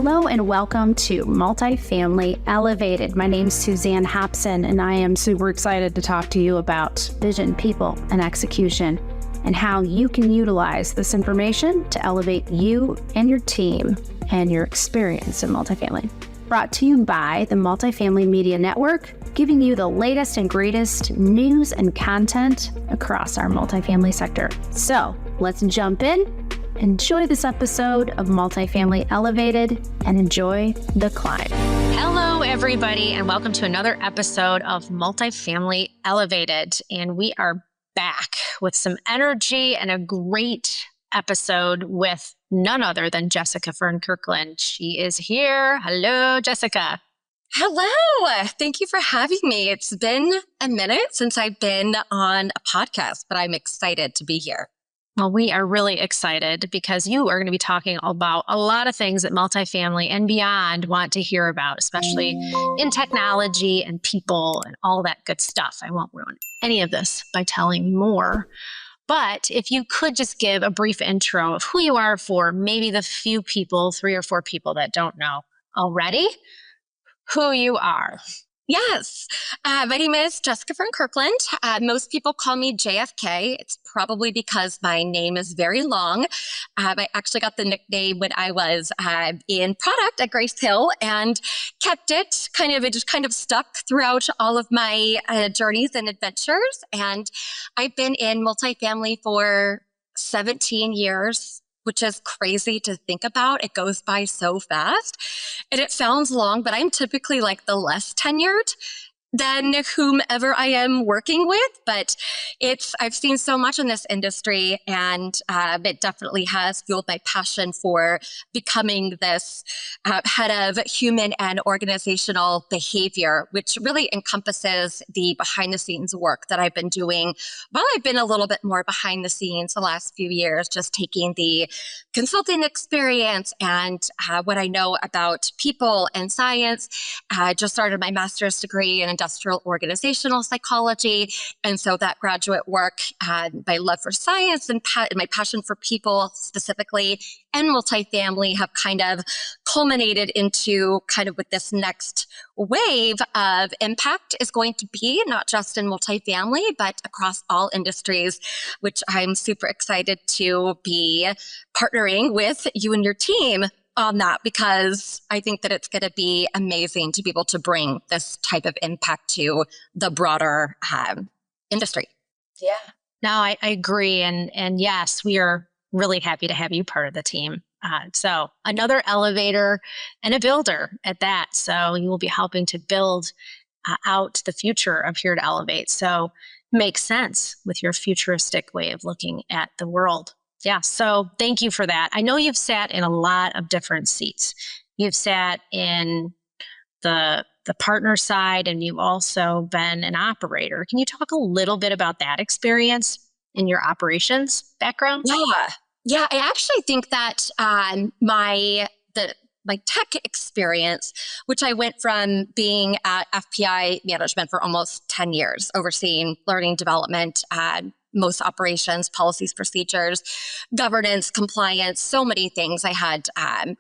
Hello and welcome to Multifamily Elevated. My name's Suzanne Hobson, and I am super excited to talk to you about vision, people, and execution, and how you can utilize this information to elevate you and your team and your experience in multifamily. Brought to you by the Multifamily Media Network, giving you the latest and greatest news and content across our multifamily sector. So let's jump in. Enjoy this episode of Multifamily Elevated and enjoy the climb. Hello, everybody, and welcome to another episode of Multifamily Elevated. And we are back with some energy and a great episode with none other than Jessica Fern-Kirkland. She is here. Hello, Jessica. Hello. Thank you for having me. It's been a minute since I've been on a podcast, but I'm excited to be here. Well, we are really excited because you are going to be talking about a lot of things that multifamily and beyond want to hear about, especially in technology and people and all that good stuff. I won't ruin any of this by telling more. But if you could just give a brief intro of who you are for maybe the few people, 3 or 4 people that don't know already who you are. Yes. My name is Jessica Fern-Kirkland. Most people call me JFK. It's probably because my name is very long. I actually got the nickname when I was in product at Grace Hill and kept it. It just kind of stuck throughout all of my journeys and adventures. And I've been in multifamily for 17 years. Which is crazy to think about. It goes by so fast. And it sounds long, but I'm typically like the less tenured than whomever I am working with. But I've seen so much in this industry, and it definitely has fueled my passion for becoming this head of human and organizational behavior, which really encompasses the behind the scenes work that I've been doing while I've been a little bit more behind the scenes the last few years, just taking the consulting experience and what I know about people and science. I just started my master's degree in industrial organizational psychology. And so that graduate work, my love for science and my passion for people specifically and multifamily have kind of culminated into kind of what this next wave of impact is going to be, not just in multifamily, but across all industries, which I'm super excited to be partnering with you and your team on that, because I think that it's going to be amazing to be able to bring this type of impact to the broader industry. Yeah. No, I agree. And yes, we are really happy to have you part of the team. So another elevator and a builder at that. So you will be helping to build out the future of Here to Elevate. So makes sense with your futuristic way of looking at the world. Yeah. So thank you for that. I know you've sat in a lot of different seats. You've sat in the partner side, and you've also been an operator. Can you talk a little bit about that experience in your operations background? Yeah. I actually think that my tech experience, which I went from being at FPI management for almost 10 years, overseeing learning development, most operations, policies, procedures, governance, compliance, so many things I had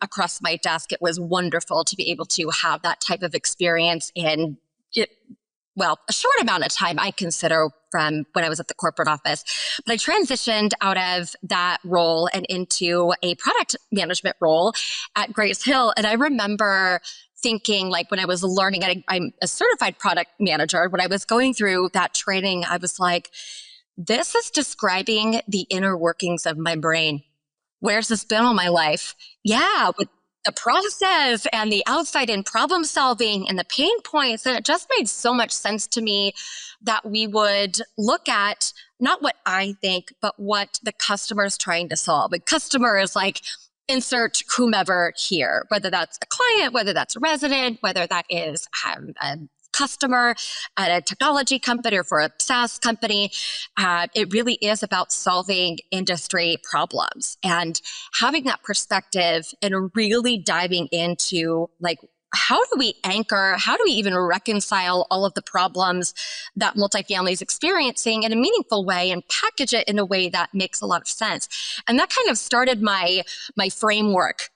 across my desk. It was wonderful to be able to have that type of experience in a short amount of time, I consider, from when I was at the corporate office. But I transitioned out of that role and into a product management role at Grace Hill. And I remember thinking, like, when I was learning, I'm a certified product manager. When I was going through that training, I was like, this is describing the inner workings of my brain. Where's this been all my life? Yeah, with the process and the outside in problem solving and the pain points. And it just made so much sense to me that we would look at not what I think, but what the customer is trying to solve. The customer is like, insert whomever here, whether that's a client, whether that's a resident, whether that is a customer at a technology company or for a SaaS company. It really is about solving industry problems and having that perspective and really diving into, like, how do we anchor, how do we even reconcile all of the problems that multifamily is experiencing in a meaningful way and package it in a way that makes a lot of sense. And that kind of started my framework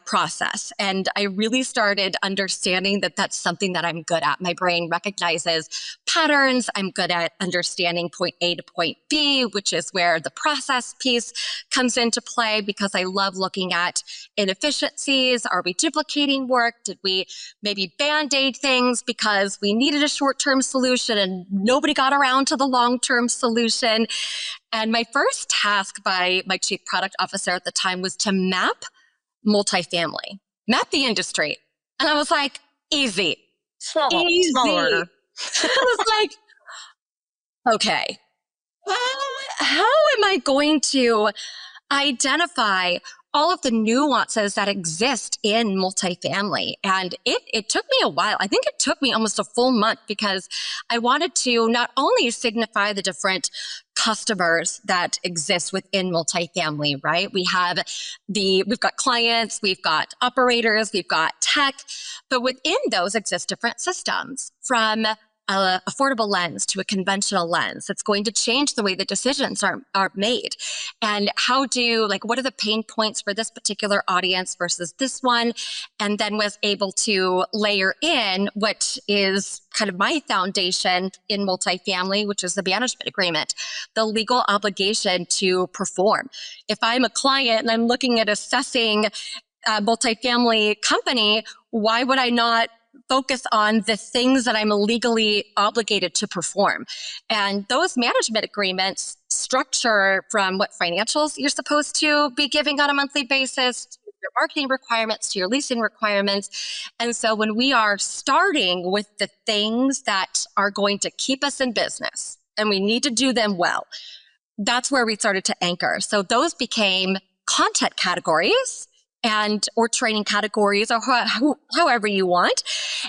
process. And I really started understanding that that's something that I'm good at. My brain recognizes patterns. I'm good at understanding point A to point B, which is where the process piece comes into play, because I love looking at inefficiencies. Are we duplicating work? Did we maybe band-aid things because we needed a short-term solution and nobody got around to the long-term solution? And my first task by my chief product officer at the time was to map multifamily, map the industry. And I was like, easy. Small Easy. order. I was like, okay, how am I going to identify all of the nuances that exist in multifamily? And it took me a while. I think it took me almost a full month, because I wanted to not only signify the different customers that exist within multifamily, right? We've got clients, we've got operators, we've got tech, but within those exist different systems, from affordable lens to a conventional lens. It's going to change the way the decisions are made. And what are the pain points for this particular audience versus this one? And then was able to layer in what is kind of my foundation in multifamily, which is the management agreement, the legal obligation to perform. If I'm a client and I'm looking at assessing a multifamily company, why would I not focus on the things that I'm legally obligated to perform? And those management agreements structure from what financials you're supposed to be giving on a monthly basis, to your marketing requirements, to your leasing requirements. And so when we are starting with the things that are going to keep us in business, and we need to do them well, that's where we started to anchor. So those became content categories or training categories, or however you want.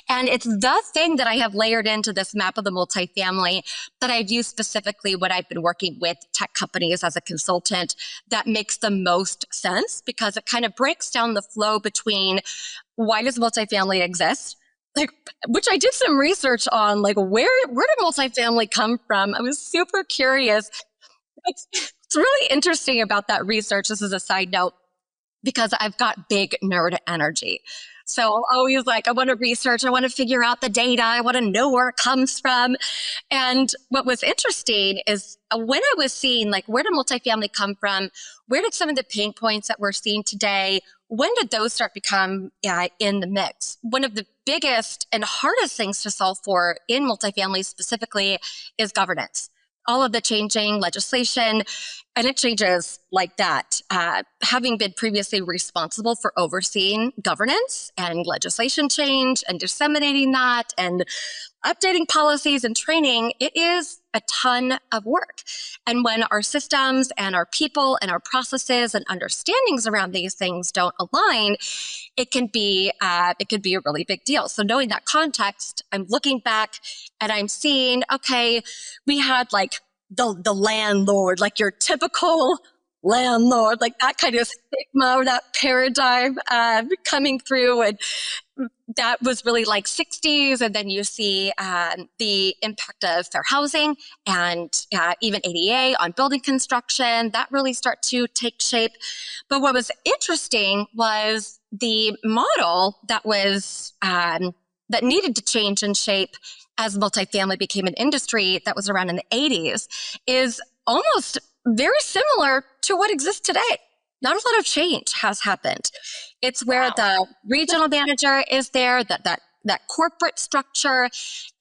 And it's the thing that I have layered into this map of the multifamily that I've used specifically when I've been working with tech companies as a consultant, that makes the most sense, because it kind of breaks down the flow between why does multifamily exist? Which I did some research on, where did multifamily come from? I was super curious. It's really interesting about that research. This is a side note, because I've got big nerd energy. So I'm always I want to research, I want to figure out the data, I want to know where it comes from. And what was interesting is when I was seeing, where did multifamily come from? Where did some of the pain points that we're seeing today, when did those start become in the mix? One of the biggest and hardest things to solve for in multifamily specifically is governance. All of the changing legislation, and it changes like that. Having been previously responsible for overseeing governance and legislation change and disseminating that and updating policies and training, it is a ton of work. And when our systems and our people and our processes and understandings around these things don't align, it can be a really big deal. So knowing that context, I'm looking back and I'm seeing, okay, we had the landlord, your typical landlord, that kind of stigma or that paradigm coming through. And that was really 60s. And then you see the impact of fair housing and even ADA on building construction, that really start to take shape. But what was interesting was the model that was that needed to change and shape as multifamily became an industry that was around in the 80s is almost very similar to what exists today. Not a lot of change has happened. It's where the regional manager is there, that corporate structure.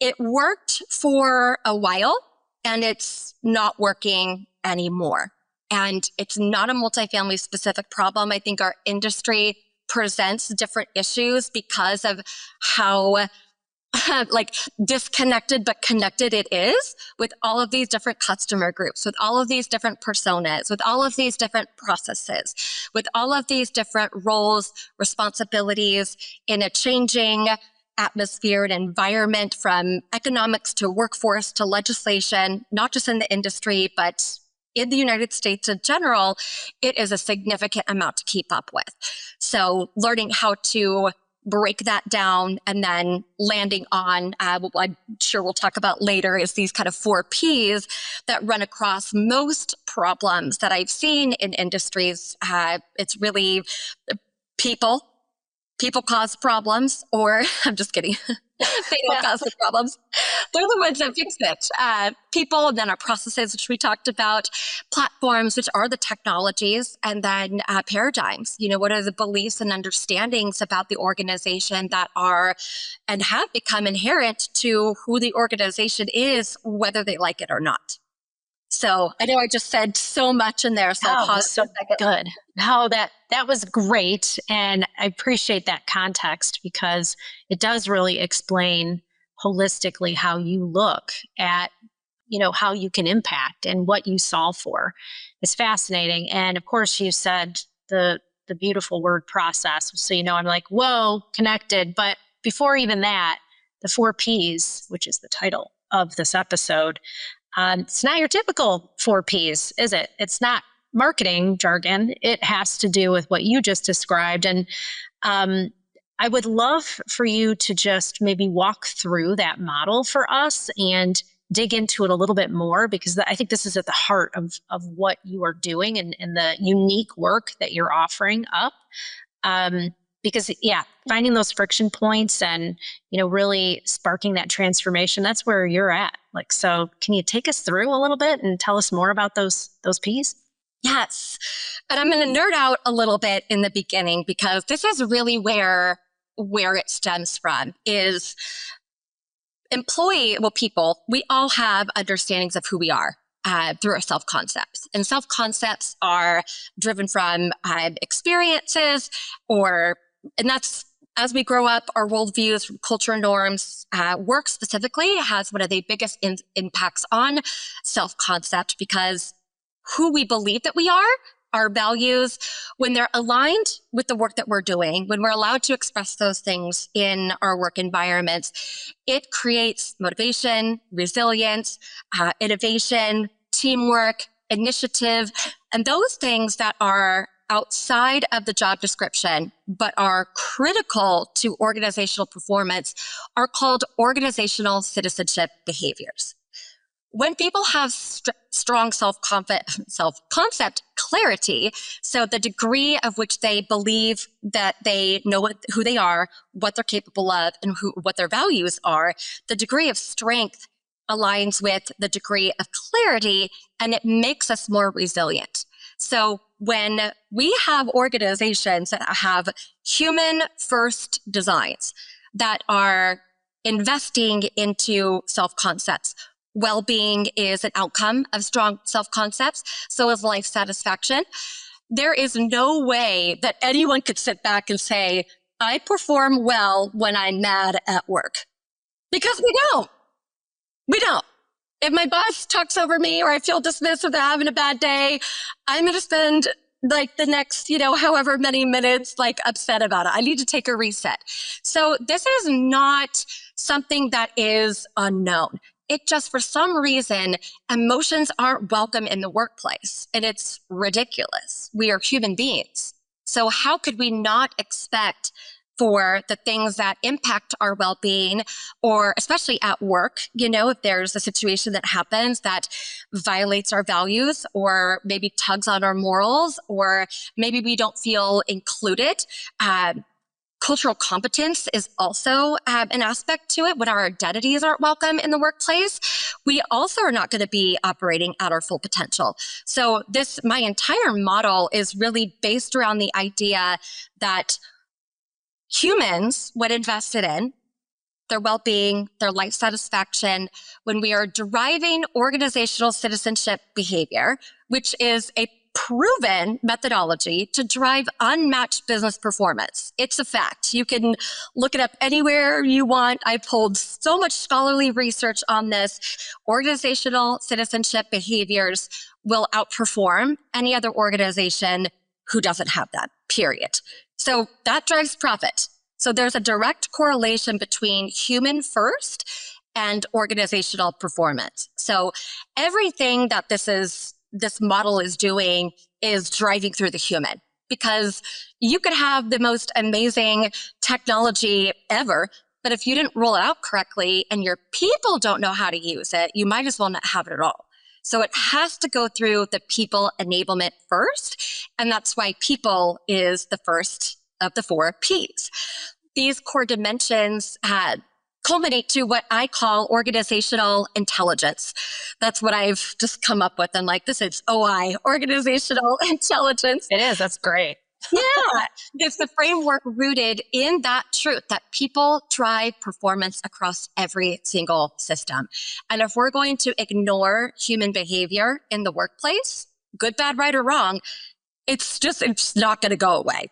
It worked for a while and it's not working anymore. And it's not a multifamily specific problem. I think our industry presents different issues because of how disconnected but connected it is with all of these different customer groups, with all of these different personas, with all of these different processes, with all of these different roles, responsibilities in a changing atmosphere and environment, from economics to workforce to legislation, not just in the industry, but in the United States in general. It is a significant amount to keep up with. So learning how to break that down and then landing on, what I'm sure we'll talk about later, is these kind of 4 Ps that run across most problems that I've seen in industries. It's really People cause problems, or I'm just kidding. They don't cause the problems. They're the ones that fix it. People, and then our processes, which we talked about, platforms, which are the technologies, and then paradigms. What are the beliefs and understandings about the organization that are and have become inherent to who the organization is, whether they like it or not. So I know I just said so much in there, so I'll pause so for a second. good. No, that was great. And I appreciate that context because it does really explain holistically how you look at, how you can impact and what you solve for. It's fascinating. And of course, you said the beautiful word process. So, I'm like, whoa, connected. But before even that, the 4 Ps, which is the title of this episode, it's not your typical 4 Ps, is it? It's not marketing jargon. It has to do with what you just described. And I would love for you to just maybe walk through that model for us and dig into it a little bit more, because I think this is at the heart of what you are doing and the unique work that you're offering up. Because finding those friction points and, really sparking that transformation, that's where you're at. So can you take us through a little bit and tell us more about those Ps? Yes. And I'm going to nerd out a little bit in the beginning, because this is really where it stems from is people, we all have understandings of who we are. Through our self-concepts. And self-concepts are driven from experiences, and that's as we grow up, our worldviews, culture norms, work specifically has one of the biggest impacts on self-concept, because who we believe that we are, our values, when they're aligned with the work that we're doing, when we're allowed to express those things in our work environments, it creates motivation, resilience, innovation, teamwork, initiative, and those things that are outside of the job description, but are critical to organizational performance, are called organizational citizenship behaviors. When people have strong self-concept clarity, so the degree of which they believe that they know who they are, what they're capable of, and what their values are, the degree of strength aligns with the degree of clarity, and it makes us more resilient. So when we have organizations that have human-first designs that are investing into self-concepts, well-being is an outcome of strong self-concepts, so is life satisfaction. There is no way that anyone could sit back and say, I perform well when I'm mad at work. Because we don't. We don't. If my boss talks over me or I feel dismissed or they're having a bad day, I'm going to spend the next, however many minutes, upset about it. I need to take a reset. So this is not something that is unknown. It just, for some reason, emotions aren't welcome in the workplace, and it's ridiculous. We are human beings. So how could we not expect for the things that impact our well-being, or especially at work, if there's a situation that happens that violates our values or maybe tugs on our morals, or maybe we don't feel included. Cultural competence is also an aspect to it. When our identities aren't welcome in the workplace, we also are not going to be operating at our full potential. So my entire model is really based around the idea that humans, when invested in their well-being, their life satisfaction, when we are deriving organizational citizenship behavior, which is a proven methodology to drive unmatched business performance. It's a fact. You can look it up anywhere you want. I pulled so much scholarly research on this. Organizational citizenship behaviors will outperform any other organization who doesn't have that, period. So that drives profit. So there's a direct correlation between human first and organizational performance. So everything that this model is doing is driving through the human, because you could have the most amazing technology ever, but if you didn't roll it out correctly and your people don't know how to use it, you might as well not have it at all. So it has to go through the people enablement first. And that's why people is the first of the 4 Ps. These core dimensions culminate to what I call organizational intelligence. That's what I've just come up with. I'm like, this is OI, organizational intelligence. It is. That's great. Yeah, it's the framework rooted in that truth that people drive performance across every single system. And if we're going to ignore human behavior in the workplace, good, bad, right, or wrong, it's not going to go away.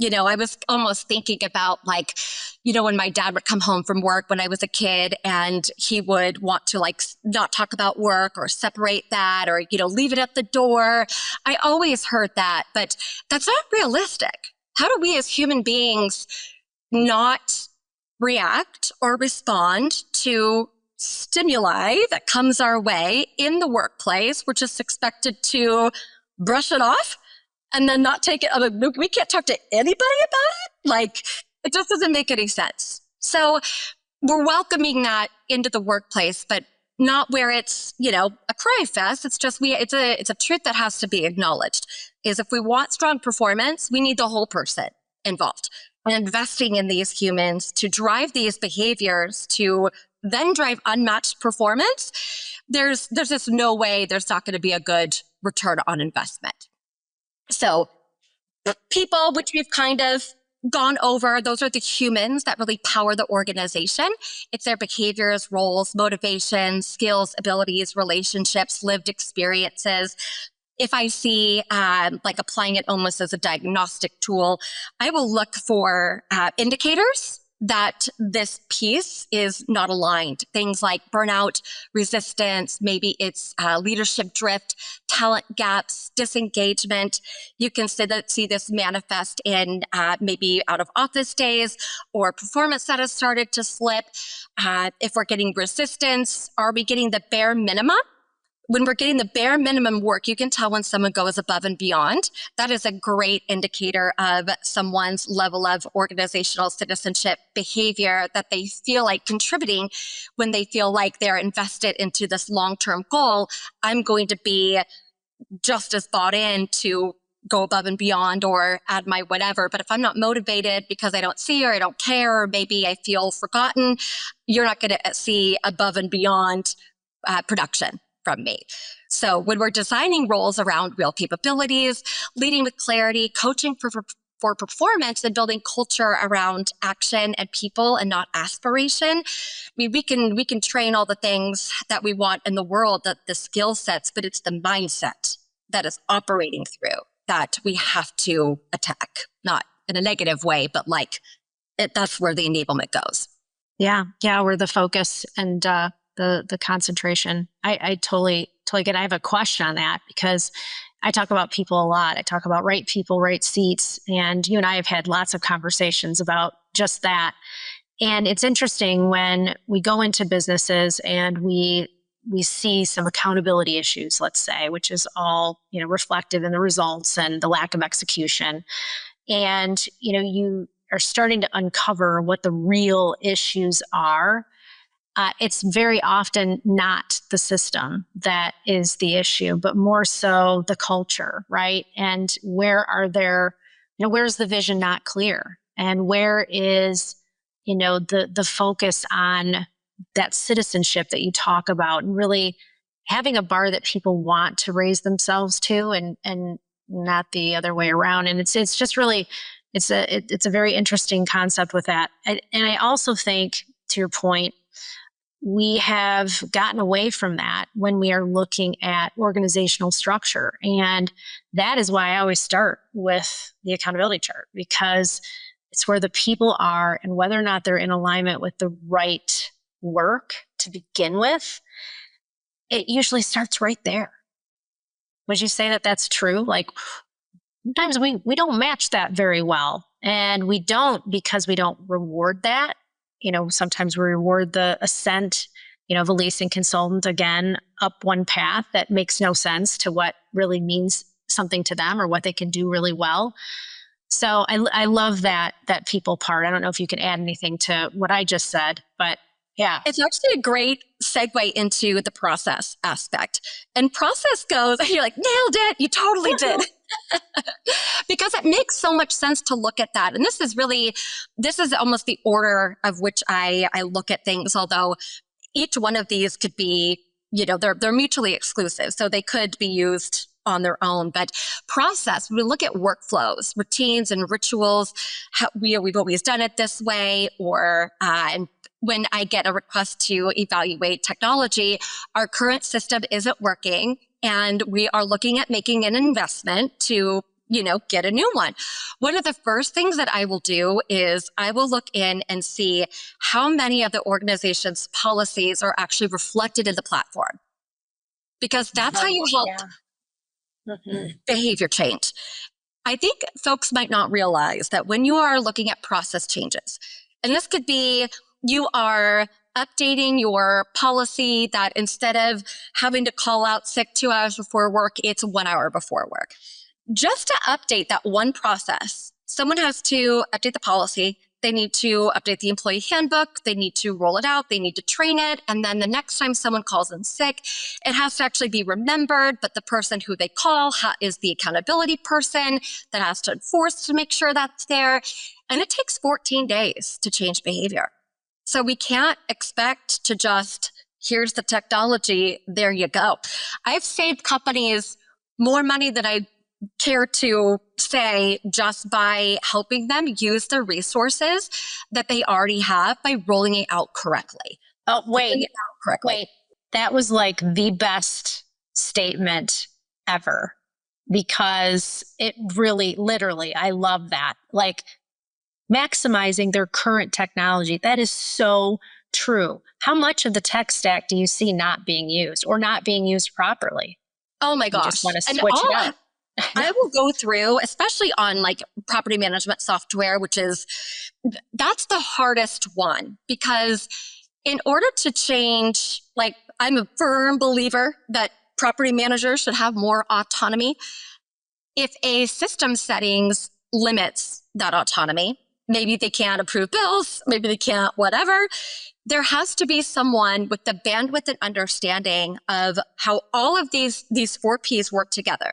I was almost thinking about when my dad would come home from work when I was a kid and he would want to not talk about work or separate that or, leave it at the door. I always heard that, but that's not realistic. How do we as human beings not react or respond to stimuli that comes our way in the workplace? We're just expected to brush it off and then not take it. We can't talk to anybody about it. It just doesn't make any sense. So we're welcoming that into the workplace, but not where it's, a cry fest. It's just, it's a truth that has to be acknowledged is if we want strong performance, we need the whole person involved and investing in these humans to drive these behaviors to then drive unmatched performance. There's just no way there's not going to be a good return on investment. So people, which we've kind of gone over, those are the humans that really power the organization. It's their behaviors, roles, motivations, skills, abilities, relationships, lived experiences. If I see applying it almost as a diagnostic tool, I will look for indicators that this piece is not aligned. Things like burnout, resistance, maybe it's leadership drift, talent gaps, disengagement. You can see this manifest in maybe out of office days or performance that has started to slip. If we're getting resistance, are we getting the bare minimum? When we're getting the bare minimum work, you can tell when someone goes above and beyond. That is a great indicator of someone's level of organizational citizenship behavior that they feel like contributing when they feel like they're invested into this long-term goal. I'm going to be just as bought in to go above and beyond or add my whatever. But if I'm not motivated because I don't see or I don't care, or maybe I feel forgotten, you're not going to see above and beyond production from me. So when we're designing roles around real capabilities, leading with clarity, coaching for performance, and building culture around action and people and not aspiration, we can train all the things that we want in the world, the skill sets, but it's the mindset that is operating through that we have to attack, not in a negative way, but that's where the enablement goes. Yeah, where the focus and the concentration. I totally get it. I have a question on that because I talk about people a lot. I talk about right people, right seats. And you and I have had lots of conversations about just that. And it's interesting when we go into businesses and we see some accountability issues, let's say, which is all, reflective in the results and the lack of execution. And, you are starting to uncover what the real issues are. It's very often not the system that is the issue, but more so the culture, right? And where's the vision not clear? And where is, the focus on that citizenship that you talk about and really having a bar that people want to raise themselves to and not the other way around. And it's just really, it's a very interesting concept with that. And I also think, to your point, we have gotten away from that when we are looking at organizational structure. And that is why I always start with the accountability chart, because it's where the people are and whether or not they're in alignment with the right work to begin with. It usually starts right there. Would you say that that's true? Sometimes we don't match that very well. And we don't because we don't reward that. Sometimes we reward the ascent, of a leasing consultant, again, up one path that makes no sense to what really means something to them or what they can do really well. So I love that people part. I don't know if you can add anything to what I just said, but yeah. It's actually a great segue into the process aspect. And process goes, you're like, nailed it. You totally did. Because it makes so much sense to look at that. And this is almost the order of which I look at things, although each one of these could be, they're mutually exclusive. So they could be used on their own. But process, we look at workflows, routines, and rituals. We've always done it this way, or when I get a request to evaluate technology, our current system isn't working, and we are looking at making an investment to get a new one. One of the first things that I will do is I will look in and see how many of the organization's policies are actually reflected in the platform, because that's how you help behavior change. I think folks might not realize that when you are looking at process changes, and this could be you are updating your policy that instead of having to call out sick 2 hours before work, it's 1 hour before work. Just to update that one process, someone has to update the policy. They need to update the employee handbook. They need to roll it out. They need to train it. And then the next time someone calls in sick, it has to actually be remembered. But the person who they call is the accountability person that has to enforce to make sure that's there. And it takes 14 days to change behavior. So we can't expect to just, here's the technology, there you go. I've saved companies more money than I care to say just by helping them use the resources that they already have by rolling it out correctly. Oh, wait. That was like the best statement ever, because it really, literally, I love that. Like maximizing their current technology. That is so true. How much of the tech stack do you see not being used or not being used properly? Oh my gosh. You just want to switch it up. I will go through, especially on like property management software, that's the hardest one, because in order to change, like I'm a firm believer that property managers should have more autonomy. If a system settings limits that autonomy, maybe they can't approve bills, maybe they can't whatever, there has to be someone with the bandwidth and understanding of how all of these 4 Ps work together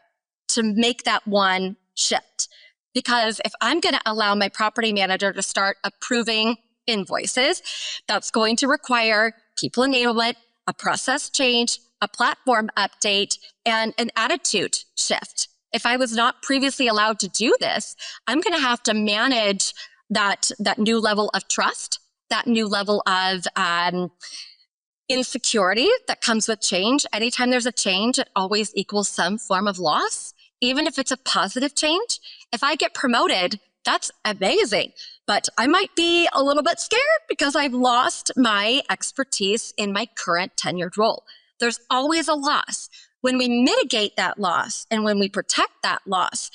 to make that one shift. Because if I'm going to allow my property manager to start approving invoices, that's going to require people enablement, a process change, a platform update, and an attitude shift. If I was not previously allowed to do this, I'm going to have to manage that new level of trust, that new level of insecurity that comes with change. Anytime there's a change, it always equals some form of loss. Even if it's a positive change, if I get promoted, that's amazing. But I might be a little bit scared because I've lost my expertise in my current tenured role. There's always a loss. When we mitigate that loss and when we protect that loss,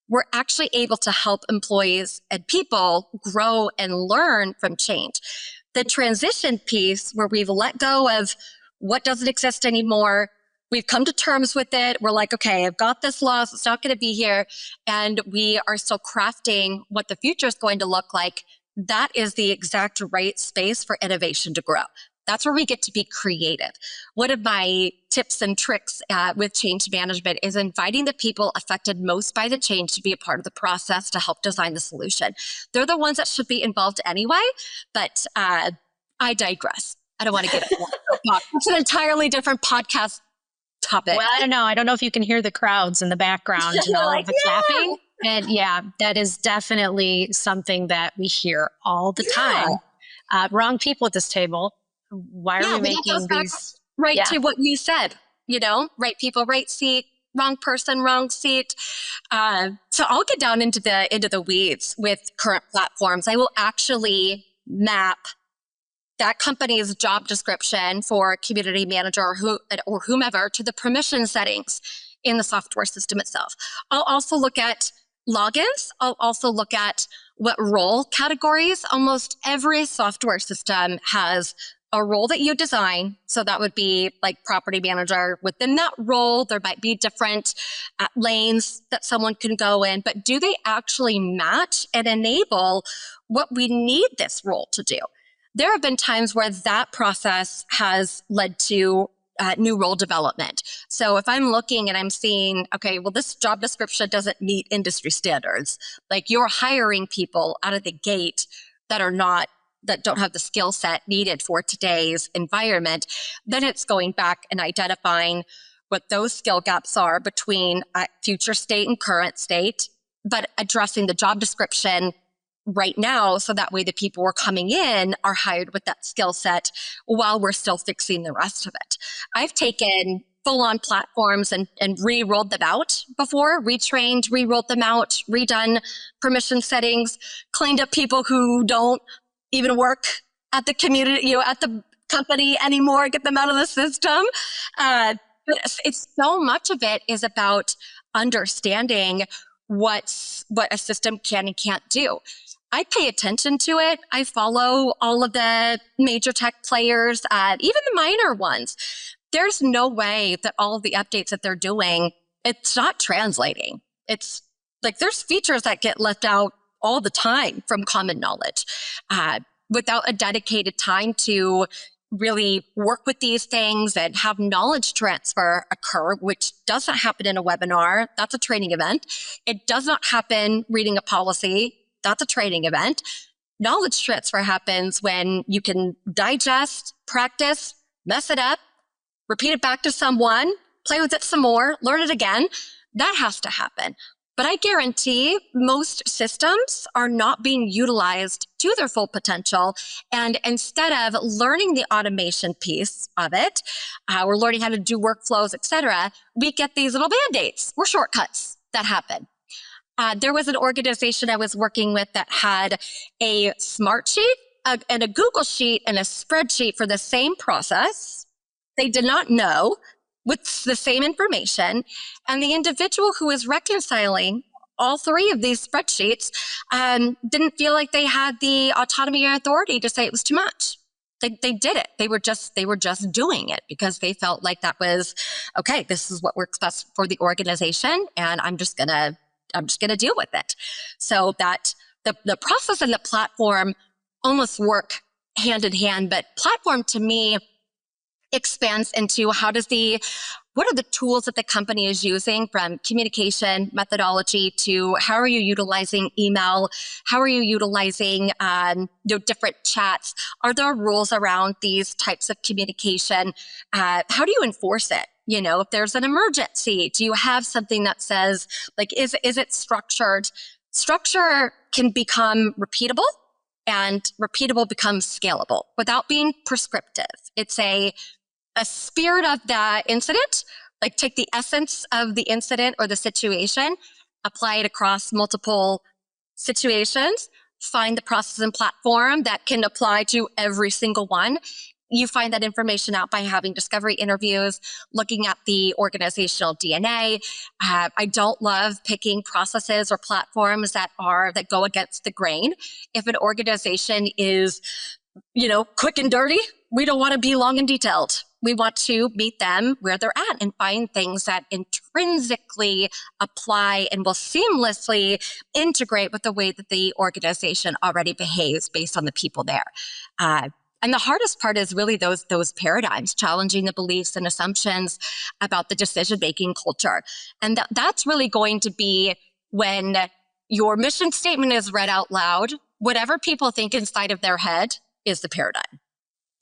we're actually able to help employees and people grow and learn from change. The transition piece, where we've let go of what doesn't exist anymore, we've come to terms with it. We're like, okay, I've got this loss. It's not going to be here. And we are still crafting what the future is going to look like. That is the exact right space for innovation to grow. That's where we get to be creative. One of my tips and tricks with change management is inviting the people affected most by the change to be a part of the process to help design the solution. They're the ones that should be involved anyway, but I digress. I don't want to get it. It's an entirely different podcast topic. Well, I don't know. I don't know if you can hear the crowds in the background and all of the clapping. And yeah, that is definitely something that we hear all the time. Wrong people at this table. Why are we making these? To what you said, right people, right seat, wrong person, wrong seat. So I'll get down into the weeds with current platforms. I will actually map that company's job description for community manager or whomever to the permission settings in the software system itself. I'll also look at logins. I'll also look at what role categories. Almost every software system has a role that you design. So that would be like property manager. Within that role, there might be different lanes that someone can go in, but do they actually match and enable what we need this role to do? There have been times where that process has led to new role development. So if I'm looking and I'm seeing, okay, well, this job description doesn't meet industry standards, like you're hiring people out of the gate that don't have the skill set needed for today's environment, then it's going back and identifying what those skill gaps are between future state and current state, but addressing the job description right now, so that way the people who are coming in are hired with that skill set while we're still fixing the rest of it. I've taken full-on platforms and re-rolled them out before, retrained, re-rolled them out, redone permission settings, cleaned up people who don't even work at the community, at the company anymore, get them out of the system. But it's so much of it is about understanding what a system can and can't do. I pay attention to it. I follow all of the major tech players, even the minor ones. There's no way that all of the updates that they're doing, it's not translating. It's like there's features that get left out all the time from common knowledge without a dedicated time to really work with these things and have knowledge transfer occur, which doesn't happen in a webinar. That's a training event. It does not happen reading a policy. That's a training event. Knowledge transfer happens when you can digest, practice, mess it up, repeat it back to someone, play with it some more, learn it again. That has to happen. But I guarantee most systems are not being utilized to their full potential. And instead of learning the automation piece of it, we're learning how to do workflows, et cetera, we get these little Band-Aids or shortcuts that happen. There was an organization I was working with that had a smart sheet and a Google sheet and a spreadsheet for the same process. They did not know with the same information. And the individual who was reconciling all three of these spreadsheets didn't feel like they had the autonomy or authority to say it was too much. They did it. They were just doing it because they felt like that was, okay, this is what works best for the organization. And I'm just gonna deal with it. So that the process and the platform almost work hand in hand, but platform to me expands into what are the tools that the company is using, from communication methodology to how are you utilizing email? How are you utilizing different chats? Are there rules around these types of communication? How do you enforce it? If there's an emergency, do you have something that says, like, is it structured? Structure can become repeatable, and repeatable becomes scalable without being prescriptive. It's a spirit of the incident, like take the essence of the incident or the situation, apply it across multiple situations, find the process and platform that can apply to every single one. You find that information out by having discovery interviews, looking at the organizational DNA. I don't love picking processes or platforms that go against the grain. If an organization is, quick and dirty, we don't want to be long and detailed. We want to meet them where they're at and find things that intrinsically apply and will seamlessly integrate with the way that the organization already behaves based on the people there. And the hardest part is really those paradigms, challenging the beliefs and assumptions about the decision-making culture. And that's really going to be when your mission statement is read out loud, whatever people think inside of their head is the paradigm.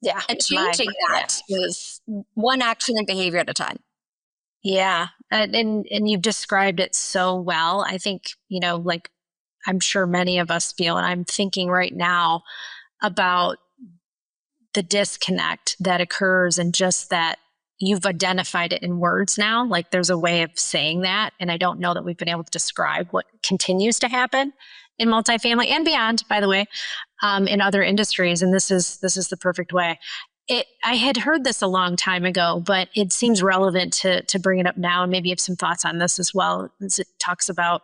Yeah. And changing that is one action and behavior at a time. Yeah. And you've described it so well. I think, like I'm sure many of us feel, and I'm thinking right now about the disconnect that occurs, and just that you've identified it in words now. Like there's a way of saying that. And I don't know that we've been able to describe what continues to happen in multifamily and beyond, by the way, in other industries. And this is the perfect way. I had heard this a long time ago, but it seems relevant to bring it up now. And maybe you have some thoughts on this as well, as it talks about,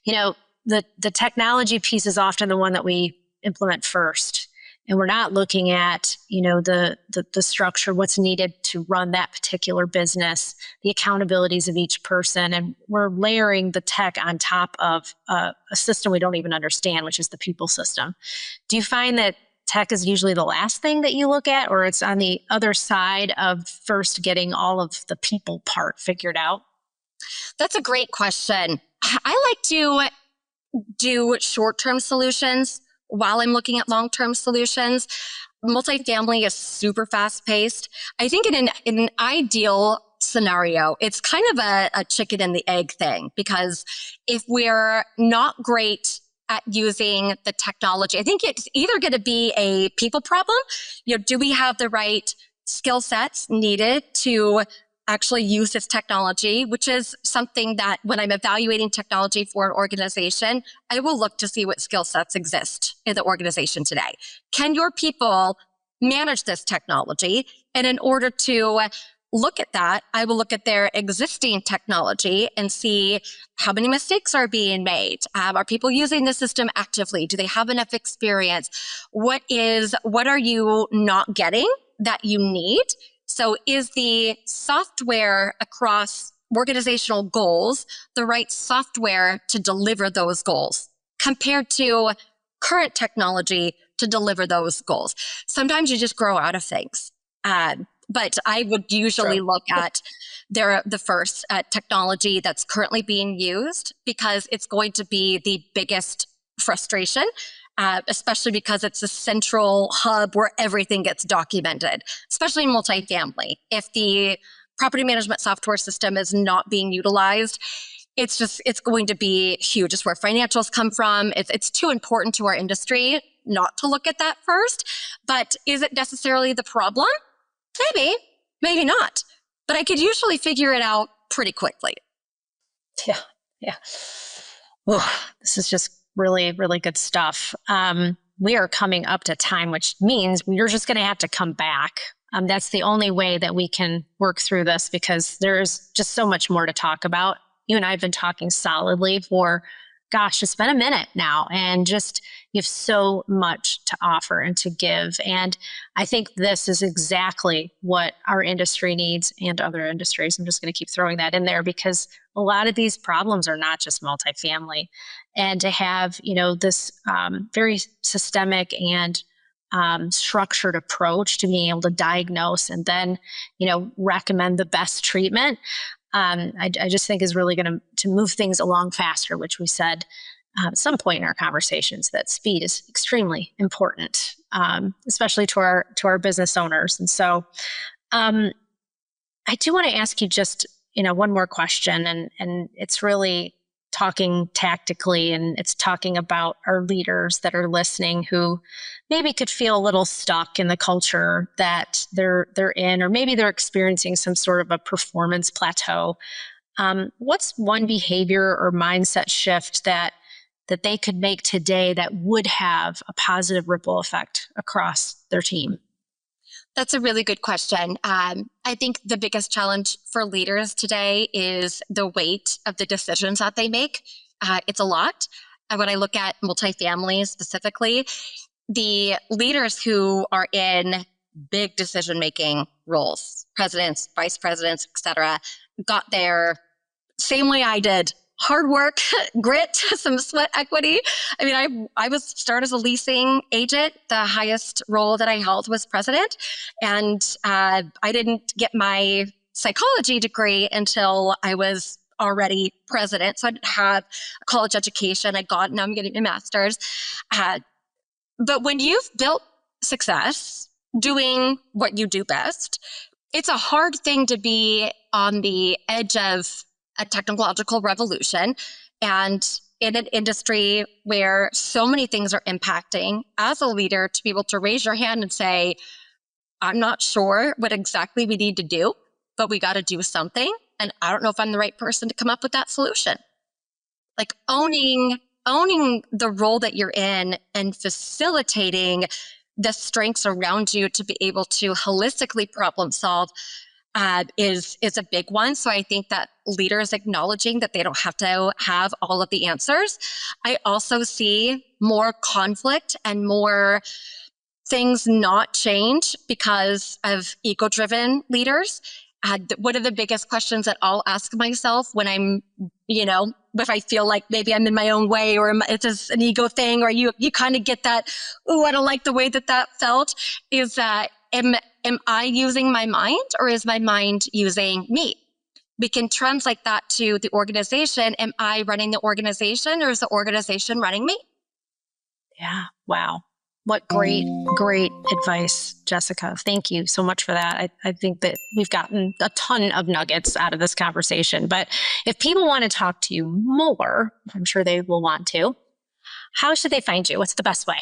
the technology piece is often the one that we implement first. And we're not looking at, the structure, what's needed to run that particular business, the accountabilities of each person. And we're layering the tech on top of a system we don't even understand, which is the people system. Do you find that tech is usually the last thing that you look at, or it's on the other side of first getting all of the people part figured out? That's a great question. I like to do short-term solutions while I'm looking at long-term solutions. Multifamily is super fast-paced. I think in an ideal scenario, it's kind of a chicken and the egg thing, because if we're not great at using the technology, I think it's either going to be a people problem. Do we have the right skill sets needed to actually use this technology, which is something that when I'm evaluating technology for an organization, I will look to see what skill sets exist in the organization today. Can your people manage this technology? And in order to look at that, I will look at their existing technology and see how many mistakes are being made. Are people using the system actively? Do they have enough experience? What are you not getting that you need? So is the software across organizational goals the right software to deliver those goals compared to current technology to deliver those goals? Sometimes you just grow out of things. But I would usually look at the first technology that's currently being used, because it's going to be the biggest frustration, especially because it's a central hub where everything gets documented, especially in multifamily. If the property management software system is not being utilized, it's going to be huge. It's where financials come from. It's too important to our industry not to look at that first. But is it necessarily the problem? Maybe, maybe not. But I could usually figure it out pretty quickly. Yeah. Ooh, this is just really, really good stuff. We are coming up to time, which means we're just going to have to come back. That's the only way that we can work through this, because there's just so much more to talk about. You and I have been talking solidly for, gosh, it's been a minute now, and just you have so much to offer and to give. And I think this is exactly what our industry needs, and other industries. I'm just going to keep throwing that in there, because a lot of these problems are not just multifamily. And to have, this very systemic and structured approach to being able to diagnose and then, recommend the best treatment, I just think is really going to move things along faster, which we said at some point in our conversations that speed is extremely important, especially to our business owners. And so I do want to ask you just, one more question, and it's really talking tactically, and it's talking about our leaders that are listening who maybe could feel a little stuck in the culture that they're in, or maybe they're experiencing some sort of a performance plateau. What's one behavior or mindset shift that they could make today that would have a positive ripple effect across their team? That's a really good question. I think the biggest challenge for leaders today is the weight of the decisions that they make. It's a lot. When I look at multifamily specifically, the leaders who are in big decision-making roles, presidents, vice presidents, et cetera, got there same way I did. Hard work, grit, some sweat equity. I mean, I was started as a leasing agent. The highest role that I held was president. And I didn't get my psychology degree until I was already president. So I didn't have a college education. Now I'm getting my master's. But when you've built success doing what you do best, it's a hard thing to be on the edge of a technological revolution, and in an industry where so many things are impacting, as a leader, to be able to raise your hand and say, I'm not sure what exactly we need to do, but we got to do something. And I don't know if I'm the right person to come up with that solution. Like owning the role that you're in and facilitating the strengths around you to be able to holistically problem solve is a big one. So I think that leaders acknowledging that they don't have to have all of the answers. I also see more conflict and more things not change because of ego-driven leaders. One of the biggest questions that I'll ask myself when I'm, if I feel like maybe I'm in my own way, or it's just an ego thing, or you kind of get that, oh, I don't like the way that felt, is that am I using my mind, or is my mind using me? We can translate that to the organization. Am I running the organization, or is the organization running me? Yeah. Wow. What great advice, Jessica. Thank you so much for that. I think that we've gotten a ton of nuggets out of this conversation. But if people want to talk to you more, I'm sure they will want to. How should they find you? What's the best way?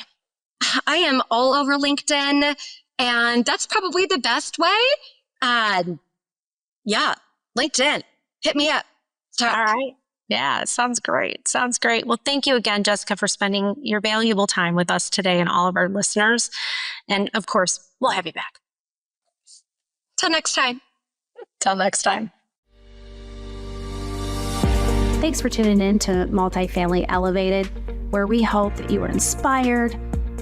I am all over LinkedIn, and that's probably the best way. Yeah, LinkedIn. Hit me up. All right. Yeah, it sounds great. Sounds great. Well, thank you again, Jessica, for spending your valuable time with us today and all of our listeners. And of course, we'll have you back. Till next time. Till next time. Thanks for tuning in to Multifamily Elevated, where we hope that you are inspired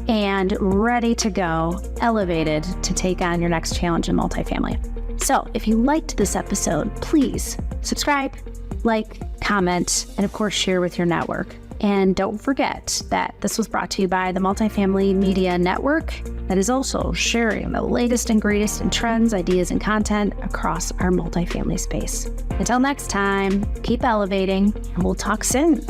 and ready to go, elevated to take on your next challenge in multifamily. So if you liked this episode, please subscribe, like, comment, and of course, share with your network. And don't forget that this was brought to you by the Multifamily Media Network, that is also sharing the latest and greatest in trends, ideas, and content across our multifamily space. Until next time, keep elevating, and we'll talk soon.